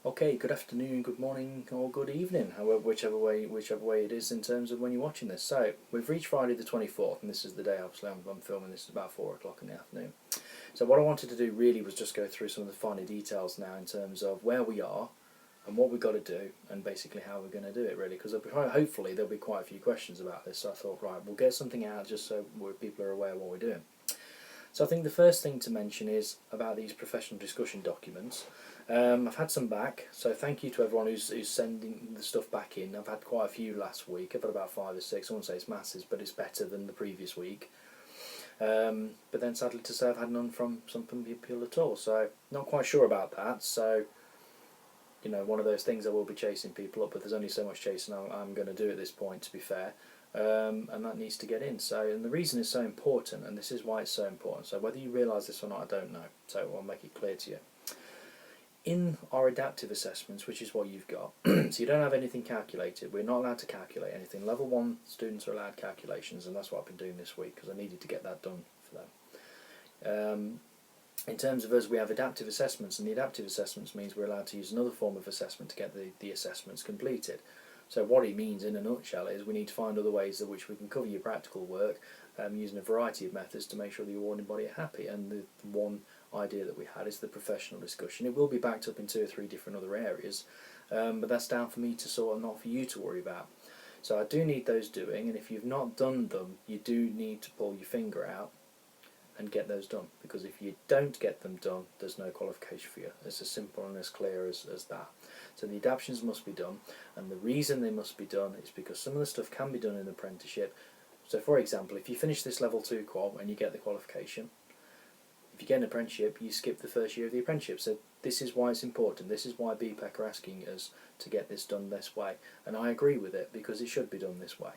Okay, good afternoon, good morning, or good evening, however, whichever way it is in terms of when you're watching this. So we've reached Friday the 24th, and this is the day. Obviously, I'm filming this at about 4 o'clock in the afternoon. So what I wanted to do really was just go through some of the finer details now in terms of where we are and what we've got to do, and basically how we're going to do it. Really, because hopefully there'll be quite a few questions about this. So I thought, right, we'll get something out just so people are aware of what we're doing. So I think the first thing to mention is about these professional discussion documents. I've had some back, so thank you to everyone who's sending the stuff back in. I've had quite a few last week. I've had about 5 or 6. I won't say it's masses, but it's better than the previous week. But then sadly to say I've had none from some people at all, so not quite sure about that. So, one of those things I will be chasing people up, but there's only so much chasing I'm going to do at this point, to be fair. And that needs to get in. So, and the reason it's so important, and this is why it's so important, so whether you realise this or not, I don't know, so I'll make it clear to you. In our adaptive assessments, which is what you've got, so you don't have anything calculated, we're not allowed to calculate anything. Level 1 students are allowed calculations, and that's what I've been doing this week, because I needed to get that done for them. In terms of us, we have adaptive assessments, and the adaptive assessments means we're allowed to use another form of assessment to get the assessments completed. So what it means in a nutshell is we need to find other ways in which we can cover your practical work using a variety of methods to make sure that your awarding body are happy. And the one idea that we had is the professional discussion. It will be backed up in 2 or 3 different other areas, but that's down for me to sort of, not for you to worry about. So I do need those doing, and if you've not done them, you do need to pull your finger out and get those done, because if you don't get them done, there's no qualification for you. It's as simple and as clear as that. So the adaptations must be done, and the reason they must be done is because some of the stuff can be done in apprenticeship. So for example, if you finish this level 2 qual and you get the qualification, if you get an apprenticeship, you skip the first year of the apprenticeship. So this is why it's important. This is why BPEC are asking us to get this done this way, and I agree with it, because it should be done this way.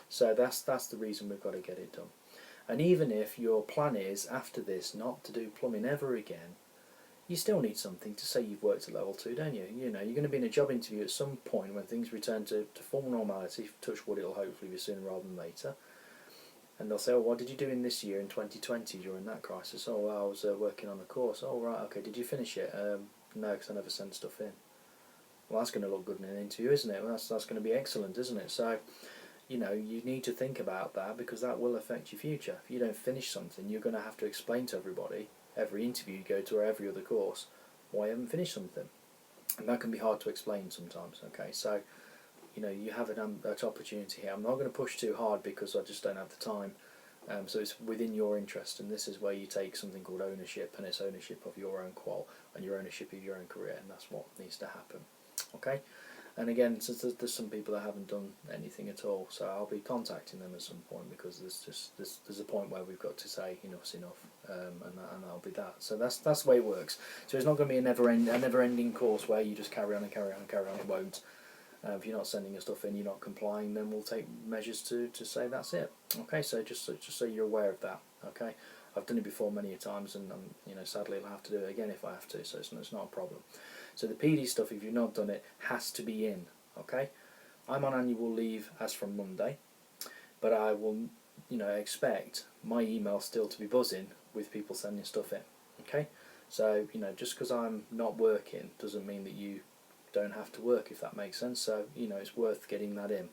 So that's the reason we've got to get it done. And even if your plan is, after this, not to do plumbing ever again, you still need something to say you've worked at level 2, don't you? You're going to be in a job interview at some point when things return to full normality. Touch wood, it'll hopefully be sooner rather than later. And they'll say, oh, what did you do in this year, in 2020, during that crisis? Oh, well, I was working on a course. Oh, right, okay, did you finish it? No, because I never sent stuff in. Well, that's going to look good in an interview, isn't it? Well, that's going to be excellent, isn't it? So, you need to think about that, because that will affect your future. If you don't finish something, you're going to have to explain to everybody, every interview you go to or every other course, why you haven't finished something. And that can be hard to explain sometimes, okay? So, you have an opportunity here. I'm not going to push too hard because I just don't have the time. So it's within your interest, and this is where you take something called ownership, and it's ownership of your own qual and your ownership of your own career, and that's what needs to happen, okay? And again, since there's some people that haven't done anything at all, so I'll be contacting them at some point, because there's a point where we've got to say enough's enough, and that'll be that. So that's the way it works. So it's not going to be a never-ending course where you just carry on and carry on and carry on. It won't. If you're not sending your stuff in, you're not complying, then we'll take measures to say that's it. Okay, so just so you're aware of that. Okay, I've done it before many a times, and sadly I'll have to do it again if I have to. So it's not a problem. So the PD stuff, if you've not done it, has to be in. Okay, I'm on annual leave as from Monday, but I will expect my email still to be buzzing with people sending stuff in. Okay, so just because I'm not working doesn't mean that you don't have to work, if that makes sense. So it's worth getting that in,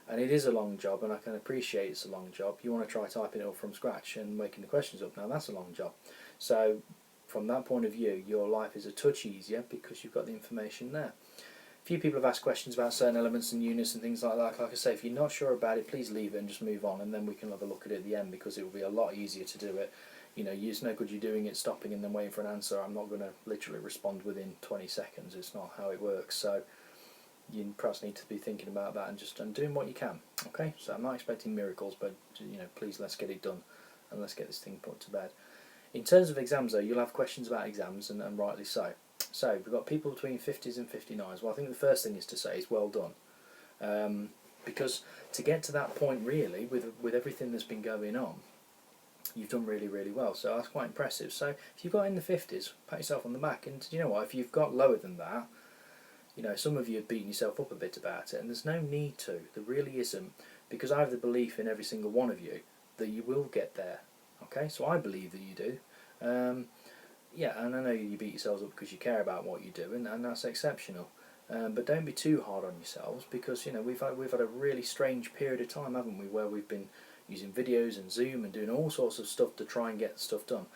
and it is a long job, and I can appreciate it's a long job. You want to try typing it up from scratch and making the questions up, now that's a long job. So from that point of view, your life is a touch easier because you've got the information there. A few people have asked questions about certain elements and units and things like that. Like I say, if you're not sure about it, please leave it and just move on, and then we can have a look at it at the end, because it will be a lot easier to do it. It's no good you doing it, stopping and then waiting for an answer. I'm not going to literally respond within 20 seconds. It's not how it works. So you perhaps need to be thinking about that and doing what you can. Okay, so I'm not expecting miracles, but please, let's get it done, and let's get this thing put to bed. In terms of exams, though, you'll have questions about exams, and rightly so. So we've got people between 50s and 59s. Well, I think the first thing is to say is well done, because to get to that point, really, with everything that's been going on, you've done really, really well. So that's quite impressive. So if you've got in the 50s, pat yourself on the back. And you know what? If you've got lower than that, some of you have beaten yourself up a bit about it, and there's no need to. There really isn't, because I have the belief in every single one of you that you will get there. Okay, so I believe that you do. yeah, and I know you beat yourselves up because you care about what you do, and that's exceptional. But don't be too hard on yourselves, because we've had a really strange period of time, haven't we, where we've been using videos and Zoom and doing all sorts of stuff to try and get stuff done.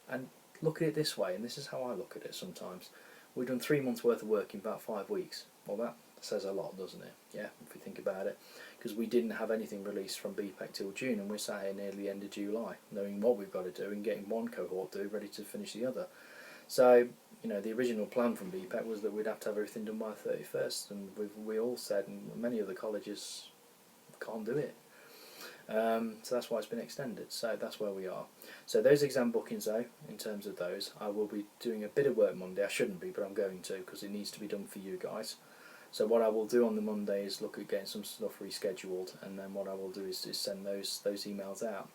And look at it this way, and this is how I look at it sometimes. We've done 3 months worth of work in about 5 weeks. Well, that says a lot, doesn't it? Yeah, if we think about it. Because we didn't have anything released from BPEC till June, and we're sat here near the end of July, knowing what we've got to do and getting one cohort due, ready to finish the other. So, the original plan from BPEC was that we'd have to have everything done by the 31st, and we all said, and many of the colleges can't do it. So that's why it's been extended. So that's where we are. So those exam bookings, though, in terms of those, I will be doing a bit of work Monday. I shouldn't be, but I'm going to, because it needs to be done for you guys. So what I will do on the Monday is look at getting some stuff rescheduled, and then what I will do is send those emails out.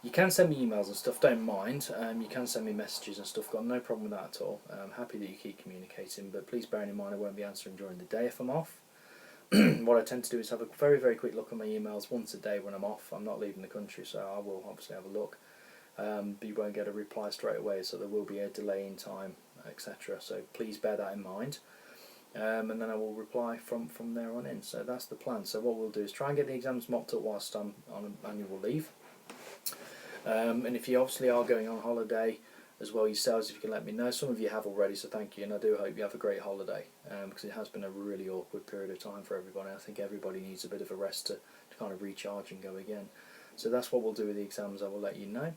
You can send me emails and stuff, don't mind. You can send me messages and stuff, got no problem with that at all. I'm happy that you keep communicating, but please bear in mind I won't be answering during the day if I'm off. What I tend to do is have a very, very quick look at my emails once a day when I'm off. I'm not leaving the country, so I will obviously have a look. But you won't get a reply straight away, so there will be a delay in time, etc. So please bear that in mind. And then I will reply from there on in. So that's the plan. So what we'll do is try and get the exams mopped up whilst I'm on annual leave. And if you obviously are going on holiday as well yourselves, if you can let me know. Some of you have already, so thank you, and I do hope you have a great holiday, because it has been a really awkward period of time for everybody. I think everybody needs a bit of a rest to kind of recharge and go again. So that's what we'll do with the exams. I will let you know.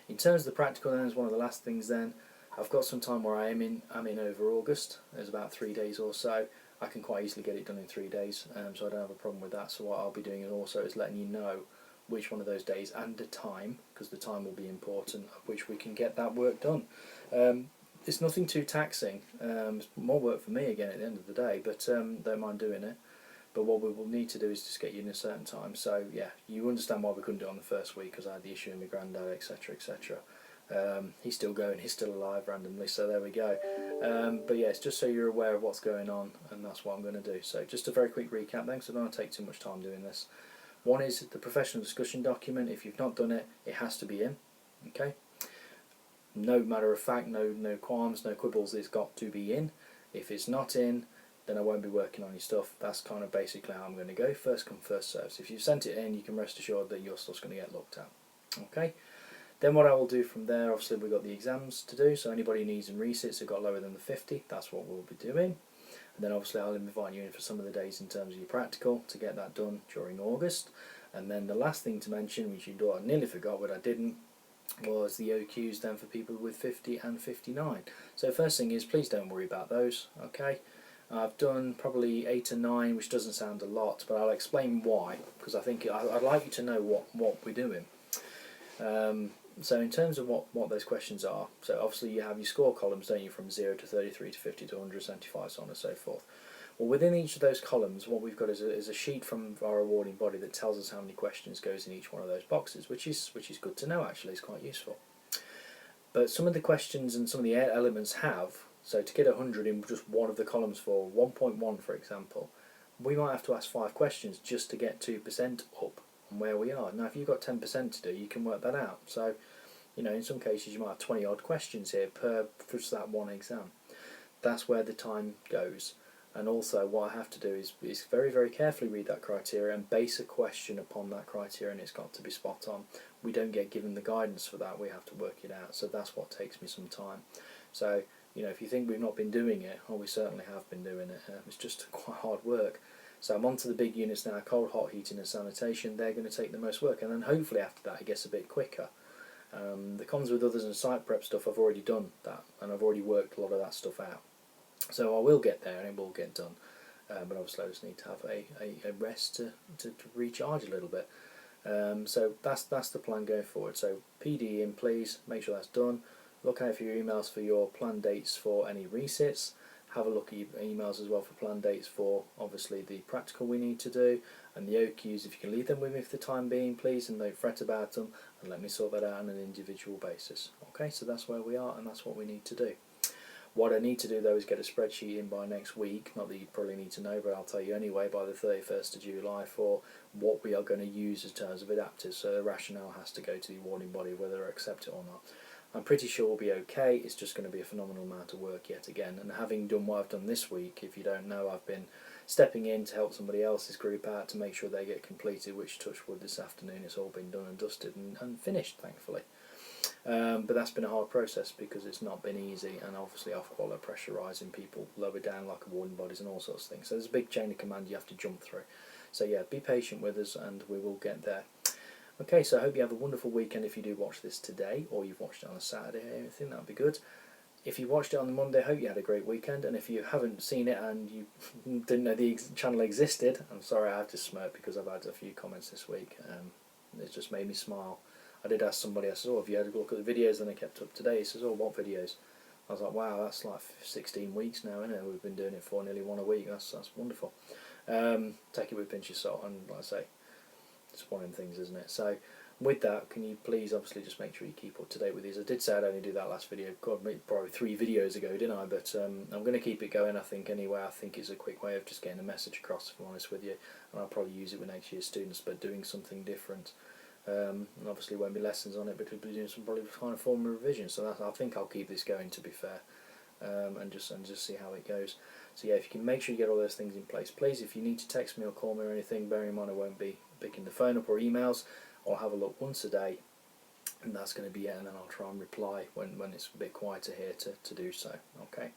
In terms of the practical, then, is one of the last things. Then I've got some time where I'm in over August. There's about 3 days or so. I can quite easily get it done in 3 days, so I don't have a problem with that. So what I'll be doing also is letting you know which one of those days and the time, because the time will be important, of which we can get that work done. It's nothing too taxing. It's more work for me again at the end of the day, but don't mind doing it. But what we will need to do is just get you in a certain time. So yeah, you understand why we couldn't do it on the first week, because I had the issue with my granddad, etc, etc. He's still going, he's still alive randomly, so there we go. But yeah, it's just so you're aware of what's going on, and that's what I'm going to do. So just a very quick recap then, because I don't want to take too much time doing this. One is the professional discussion document. If you've not done it, it has to be in. Okay. No matter of fact, no qualms, no quibbles. It's got to be in. If it's not in, then I won't be working on your stuff. That's kind of basically how I'm going to go. First come, first served. So if you've sent it in, you can rest assured that your stuff's going to get looked at. Okay. Then what I will do from there, obviously we've got the exams to do. So anybody who needs in resits who got lower than the 50, that's what we'll be doing. And then obviously I'll invite you in for some of the days in terms of your practical to get that done during August. And then the last thing to mention, which I nearly forgot but I didn't, was the OQs then for people with 50 and 59. So first thing is, please don't worry about those, okay? I've done probably 8 or 9, which doesn't sound a lot, but I'll explain why, because I think I'd like you to know what we're doing. So in terms of what those questions are, so obviously you have your score columns, don't you, from 0 to 33 to 50 to 175, so on and so forth. Well, within each of those columns, what we've got is a sheet from our awarding body that tells us how many questions goes in each one of those boxes, which is good to know, actually. It's quite useful. But some of the questions and some of the elements have, so to get 100 in just one of the columns for 1.1, for example, we might have to ask 5 questions just to get 2% up on where we are. Now, if you've got 10% to do, you can work that out. So, in some cases you might have 20 odd questions here for just that one exam. That's where the time goes. And also what I have to do is very, very carefully read that criteria and base a question upon that criteria, and it's got to be spot on. We don't get given the guidance for that, we have to work it out. So that's what takes me some time. So, if you think we've not been doing it, well, we certainly have been doing it. It's just quite hard work. So I'm on to the big units now, cold, hot, heating and sanitation. They're going to take the most work, and then hopefully after that it gets a bit quicker. The comms with others and site prep stuff, I've already done that, and I've already worked a lot of that stuff out. So I will get there and it will get done, but obviously I just need to have a rest to recharge a little bit. So that's the plan going forward. So PD in, please, make sure that's done. Look out for your emails for your planned dates for any resits. Have a look at your emails as well for planned dates for obviously the practical we need to do, and the OQs, if you can leave them with me for the time being, please, and don't fret about them, and let me sort that out on an individual basis. Okay, so that's where we are and that's what we need to do. What I need to do though is get a spreadsheet in by next week, not that you probably need to know, but I'll tell you anyway, by the 31st of July for what we are going to use in terms of adapters. So the rationale has to go to the awarding body whether they accept it or not. I'm pretty sure we'll be okay. It's just going to be a phenomenal amount of work yet again. And having done what I've done this week, if you don't know, I've been stepping in to help somebody else's group out to make sure they get completed, which, touch wood, this afternoon it's all been done and dusted and finished, thankfully. But that's been a hard process because it's not been easy, and obviously off-quality pressurising people lower down like wooden bodies and all sorts of things. So there's a big chain of command you have to jump through. So yeah, be patient with us and we will get there. Okay, so I hope you have a wonderful weekend if you do watch this today, or you've watched it on a Saturday or anything, that would be good. If you watched it on the Monday, I hope you had a great weekend, and if you haven't seen it and you didn't know the channel existed, I'm sorry, I have to smirk because I've had a few comments this week. It's just made me smile. I did ask somebody, I said, oh, have you had a look at the videos that I kept up today? He says, oh, what videos? I was like, wow, that's like 16 weeks now, isn't it? We've been doing it for nearly one a week. That's wonderful. Take it with a pinch of salt, and like I say, it's one of them things, isn't it? So with that, can you please obviously just make sure you keep up to date with these? I did say I'd only do that last video, God, probably 3 videos ago, didn't I? But I'm going to keep it going, I think, anyway. I think it's a quick way of just getting a message across, if I'm honest with you, and I'll probably use it with next year's students, but doing something different. And obviously won't be lessons on it, but we'll be doing some probably kind of form of revision, so I think I'll keep this going, to be fair, and just see how it goes. So yeah, if you can make sure you get all those things in place, please. If you need to text me or call me or anything, bear in mind I won't be picking the phone up or emails. I'll have a look once a day, and that's going to be it, and then I'll try and reply when it's a bit quieter here to do so. Okay,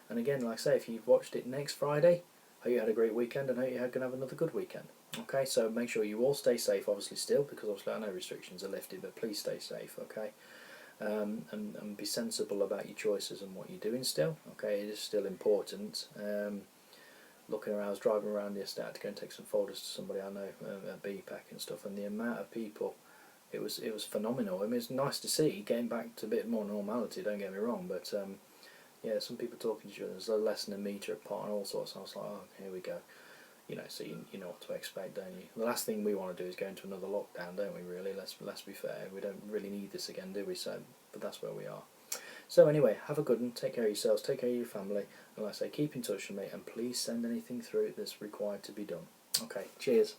and again, like I say, if you've watched it next Friday, hope you had a great weekend, and hope you're going to have another good weekend. Okay, so make sure you all stay safe, obviously, still, because obviously I know restrictions are lifted, but please stay safe, okay? And be sensible about your choices and what you're doing still, okay? It is still important. Looking around, I was driving around the estate to go and take some folders to somebody I know at BPAC and stuff, and the amount of people, it was phenomenal. I mean, it's nice to see getting back to a bit more normality, don't get me wrong, but yeah, some people talking to each other, there's less than a metre apart and all sorts, and I was like, oh, here we go. You know, so you know what to expect, don't you? The last thing we want to do is go into another lockdown, don't we, really? Let's be fair, we don't really need this again, do we? So, but that's where we are. So anyway, have a good one, take care of yourselves, take care of your family, and like I say, keep in touch with me, and please send anything through that's required to be done. Okay, cheers.